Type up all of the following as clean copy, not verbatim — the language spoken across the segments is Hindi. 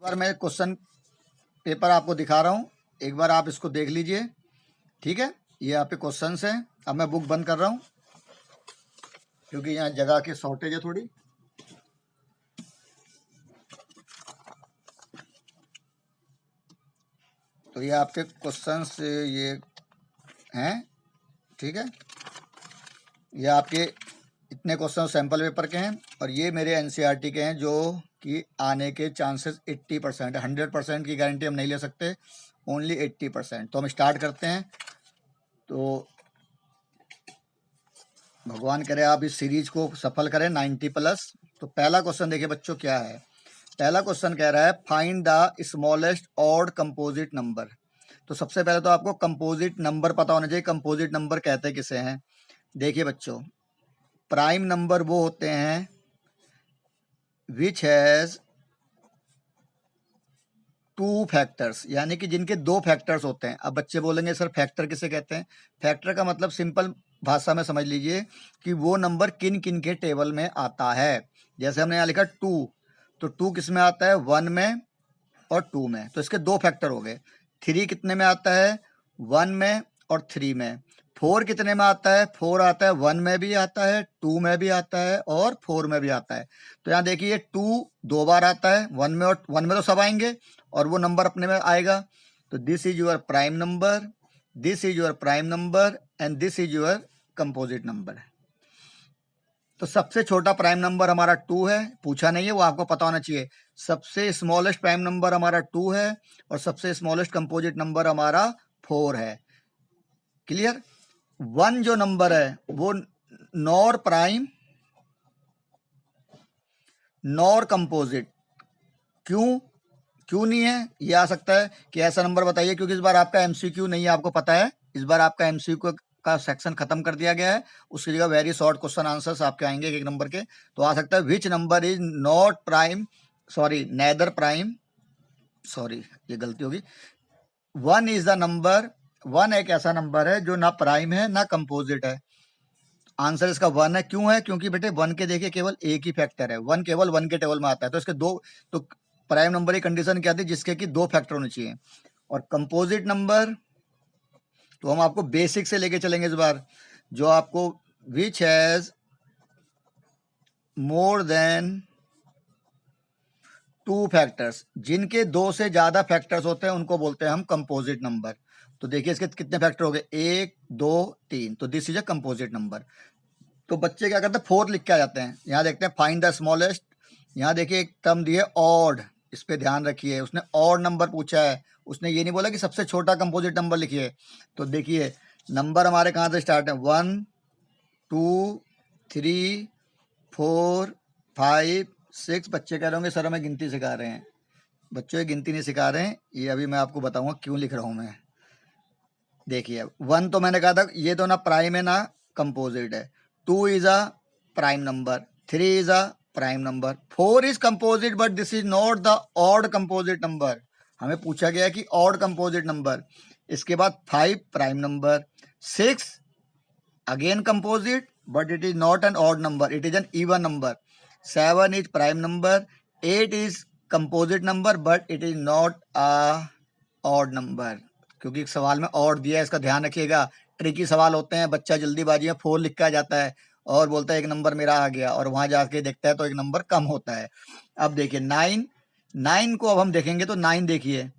बार मैं क्वेश्चन पेपर आपको दिखा रहा हूँ, एक बार आप इसको देख लीजिए। ठीक है, ये आपके क्वेश्चंस हैं। अब मैं बुक बंद कर रहा हूँ क्योंकि यहाँ जगह की शॉर्टेज है थोड़ी। तो ये आपके क्वेश्चंस ये हैं। ठीक है, ये आपके इतने क्वेश्चन सैम्पल पेपर के हैं और ये मेरे एनसीईआरटी के हैं, जो कि आने के चांसेस 80% है। 100% की गारंटी हम नहीं ले सकते, ओनली 80%। तो हम स्टार्ट करते हैं। तो भगवान करे आप इस सीरीज को सफल करें 90+। तो पहला क्वेश्चन देखिए बच्चों क्या है। पहला क्वेश्चन कह रहा है find the smallest odd composite number. तो सबसे पहले तो आपको कंपोजिट नंबर पता होना चाहिए। कंपोजिट नंबर कहते किसे हैं? देखिए बच्चों, प्राइम नंबर वो होते हैं विच हैज 2 फैक्टर्स, यानी कि जिनके 2 फैक्टर्स होते हैं। अब बच्चे बोलेंगे सर फैक्टर किसे कहते हैं? फैक्टर का मतलब सिंपल भाषा में समझ लीजिए कि वो नंबर किन किन के टेबल में आता है। जैसे हमने यहाँ लिखा 2, तो 2 किस में आता है? 1 में और 2 में, तो इसके 2 फैक्टर हो गए। 3 कितने में आता है? 1 में और 3 में। 4 कितने में आता है? 4 आता है 1 में भी आता है, 2 में भी आता है और 4 में भी आता है। तो यहाँ देखिए 2 2 बार आता है, 1 में, और 1 में तो सब आएंगे और वो नंबर अपने में आएगा। तो this is your prime number, this is your prime number and this is your composite number. तो सबसे छोटा प्राइम नंबर हमारा 2 है, पूछा नहीं है, वो आपको पता होना चाहिए। सबसे स्मॉलेस्ट प्राइम नंबर हमारा 2 है और सबसे स्मॉलेस्ट कंपोजिट नंबर हमारा 4 है। क्लियर? 1 जो नंबर है वो नॉर प्राइम नॉर कंपोजिट। क्यों नहीं है? ये आ सकता है कि ऐसा नंबर बताइए, क्योंकि इस बार आपका एमसीक्यू नहीं है, आपको पता है। इस बार आपका एमसीक्यू का सेक्शन खत्म कर दिया गया है, उसकी जगह वेरी शॉर्ट क्वेश्चन आंसर्स आपके आएंगे एक नंबर के। तो आ सकता है which number is not prime, sorry neither prime, sorry ये गलती होगी। 1 इज द नंबर, 1 एक ऐसा नंबर है जो ना प्राइम है ना कंपोजिट है। आंसर इसका 1 है। क्यों है? क्योंकि बेटे 1 के देखिए केवल एक ही फैक्टर है, 1 केवल 1 के टेबल में आता है। तो इसके 2, तो प्राइम नंबर की कंडीशन क्या थी? जिसके कि 2 फैक्टर होने चाहिए। और कंपोजिट नंबर तो हम आपको बेसिक से लेके चलेंगे इस बार, जो आपको which has more than 2 factors, जिनके 2 से ज्यादा फैक्टर्स होते हैं उनको बोलते हैं हम कंपोजिट नंबर। तो देखिए इसके कितने फैक्टर हो गए? 1 2 3, तो this is a composite number. तो बच्चे क्या करते हैं? 4 लिख के आ जाते हैं। यहाँ देखते हैं फाइंड द स्मॉलेस्ट। यहाँ देखिए एक टर्म दिए ऑड, इस पे ध्यान रखिए। उसने ऑड नंबर पूछा है, उसने ये नहीं बोला कि सबसे छोटा कंपोजिट नंबर लिखिए। तो देखिए नंबर हमारे कहाँ से स्टार्ट है? 1 2 3 4 5 6। बच्चे कह रहे होंगे सर हमें गिनती सिखा रहे हैं। बच्चों ये गिनती नहीं सिखा रहे हैं, ये अभी मैं आपको बताऊंगा क्यों लिख रहा हूं मैं। देखिए 1 तो मैंने कहा था ये तो ना प्राइम है ना कंपोजिट है। 2 is a prime number, 3 is a prime number, 4 is composite but this is not the odd composite number. हमें पूछा गया कि ऑड कंपोजिट नंबर। इसके बाद 5 prime number, 6 again composite but it is not an odd number, it is an even number, 7 is prime number, 8 is composite number but it is not a odd number. क्योंकि सवाल में ऑड दिया है, इसका ध्यान रखिएगा। ट्रिकी सवाल होते हैं, बच्चा जल्दीबाजी में 4 लिख के आ जाता है और बोलता है एक नंबर मेरा आ गया, और वहां जाके देखता है तो एक नंबर कम होता है। अब देखिए 9, 9 को अब हम देखेंगे तो 9 देखिए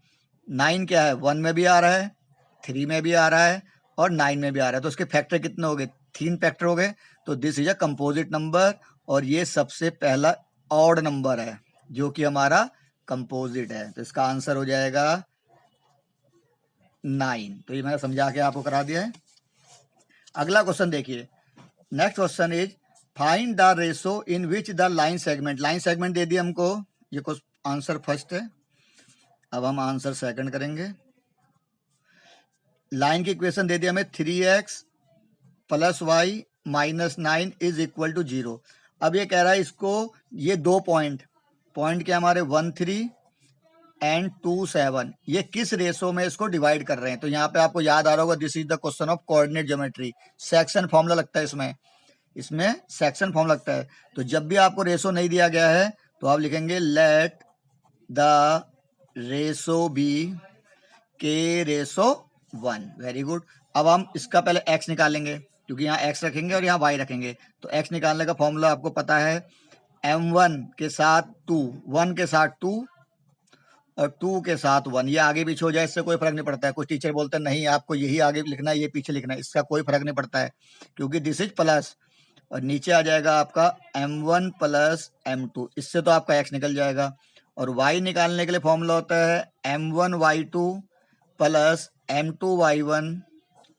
9 क्या है? 1 में भी आ रहा है, 3 में भी आ रहा है और 9 में भी आ रहा है। तो उसके फैक्टर कितने हो गए? 3 फैक्टर हो गए। तो this is a composite number और ये सबसे पहला ऑड नंबर है जो कि हमारा कंपोजिट है। तो इसका आंसर हो जाएगा 9। तो ये मैंने समझा के आपको करा दिया है। अगला क्वेश्चन देखिए, next question is find the ratio in which the line segment. Line segment दे दिया हमको, ये आंसर फर्स्ट है। अब हम आंसर सेकंड करेंगे। लाइन की इक्वेशन दे दिया हमें 3x + y - 9 is equal to 0। अब ये कह रहा है इसको, ये 2 पॉइंट क्या हमारे 1 3 एंड 2 7, ये किस रेशो में इसको डिवाइड कर रहे हैं? तो यहाँ पे आपको याद आ रहा होगा this is the question of coordinate geometry. Section formula लगता है इसमें सेक्शन फॉर्म लगता है। तो जब भी आपको रेशो नहीं दिया गया है तो आप लिखेंगे लेट द रेसो बी के रेसो 1। Very good. अब हम इसका पहले x निकालेंगे, क्योंकि यहाँ x रखेंगे और यहाँ y रखेंगे। तो x निकालने का फॉर्मूला आपको पता है, m1 के साथ 2, 1 के साथ 2 और 2 के साथ 1। ये आगे पीछे हो जाए इससे कोई फर्क नहीं पड़ता है। कुछ टीचर बोलते हैं नहीं आपको यही आगे लिखना है, ये पीछे लिखना है, इसका कोई फर्क नहीं पड़ता है, क्योंकि दिस इज प्लस और नीचे आ जाएगा आपका m1 प्लस m2। इससे तो आपका x निकल जाएगा। और y निकालने के लिए फॉर्मूला होता है m1 y2 plus m2 y1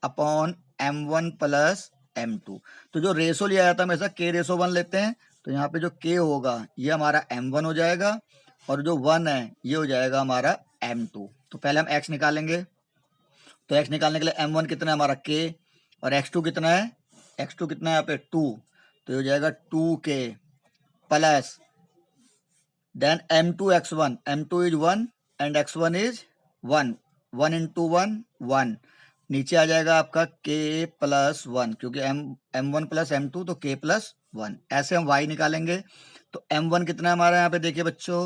upon m1 plus m2। तो जो रेशो लिया जाता है हमेशा k रेशो 1 लेते हैं। तो यहाँ पे जो k होगा ये हमारा m1 हो जाएगा और जो 1 है ये हो जाएगा हमारा m2। तो पहले हम x निकालेंगे। तो x निकालने के लिए m1 कितना है हमारा k और x2 कितना है, x2 कितना है यहाँ पे 2। तो ये हो जाएगा 2k plus then m2 x1, m2 is 1 and x1 is 1, 1 into 1 1। नीचे आ जाएगा आपका k प्लस 1, क्योंकि m1 प्लस m2 तो k प्लस 1। ऐसे हम y निकालेंगे। तो m1 कितना है हमारा यहाँ पे देखिए बच्चों,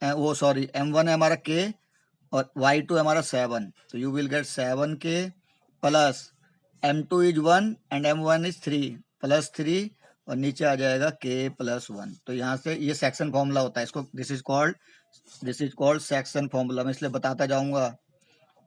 वो सॉरी m1 है हमारा k और y2 है हमारा 7। तो you will get 7k plus m2 is 1 and m1 is 3 plus 3 और नीचे आ जाएगा k प्लस 1। तो यहाँ से ये सेक्शन फॉर्मूला होता है, इसको this is called section formula. मैं इसलिए बताता जाऊंगा,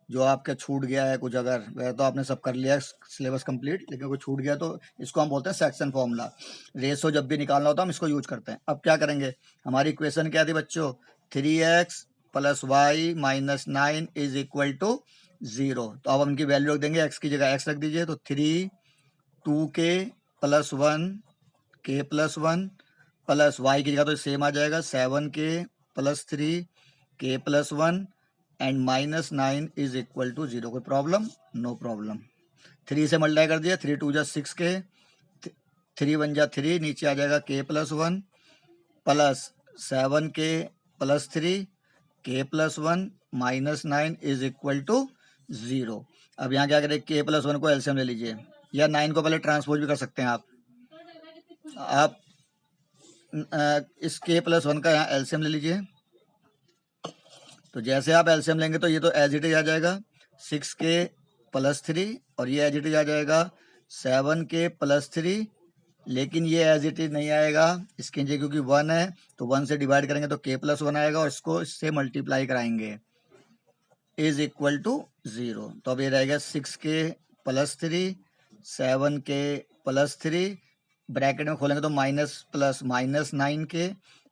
जो आपके छूट गया है कुछ, अगर वह तो आपने सब कर लिया सिलेबस कंप्लीट, लेकिन कुछ छूट गया तो इसको हम बोलते हैं सेक्शन फॉर्मूला। रेशो जब भी निकालना होता है हम इसको यूज करते हैं। अब क्या करेंगे, हमारी इक्वेशन क्या थी बच्चों, 3x plus Y minus 9 is equal to 0। तो अब हम इनकी वैल्यू रख देंगे, x की जगह x रख दीजिए। तो 3 2k plus 1 k plus 1 plus y की जगह तो सेम आ जाएगा 7k plus 3 k plus 1 and minus 9 is equal to 0। कोई प्रॉब्लम, नो प्रॉब्लम। 3 से मल्टीप्लाई कर दिया, 3 2 जा 6k, 3 1 जा 3, नीचे आ जाएगा k plus 1 plus 7k plus 3 k plus 1 minus 9 is equal to 0। अब यहाँ क्या करें, k प्लस 1 को एलसीएम ले लीजिए, या 9 को पहले ट्रांसपोज भी कर सकते हैं आप इस k प्लस 1 का यहाँ एलसीएम ले लीजिए। तो जैसे आप एलसीएम लेंगे तो ये तो एज इट इज आ जाएगा 6k प्लस 3 और ये एज इट इज आ जाएगा 7k प्लस 3, लेकिन ये एज इट इज नहीं आएगा इसके नीचे, क्योंकि 1 है तो 1 से डिवाइड करेंगे तो k प्लस 1 आएगा और इसको इससे मल्टीप्लाई कराएंगे इज इक्वल टू 0। तो अब ये रहेगा 6k plus 3 7k plus 3, bracket में खोलेंगे तो minus plus minus 9k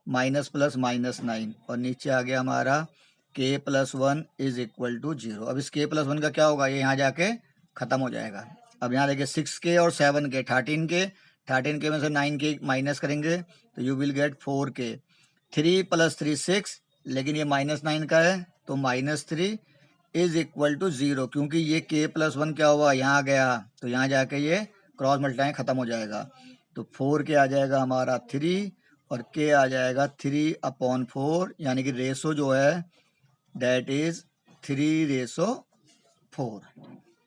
minus plus minus 9 और नीचे आ गया हमारा k plus 1 is equal to 0। अब इस k प्लस 1 का क्या होगा, ये यहाँ जाके खत्म हो जाएगा। अब यहाँ देखिए 6k और 7k 13k में से 9k माइनस करेंगे तो you will get 4k। 3 plus 3 6, लेकिन ये माइनस 9 का है तो माइनस 3 इज इक्वल टू 0, क्योंकि ये k प्लस 1 क्या हुआ, यहाँ गया तो यहाँ जाके ये क्रॉस मल्टीप्लाई खत्म हो जाएगा। तो 4k आ जाएगा हमारा 3 और k आ जाएगा 3/4, यानी कि रेशो जो है दैट इज 3/4।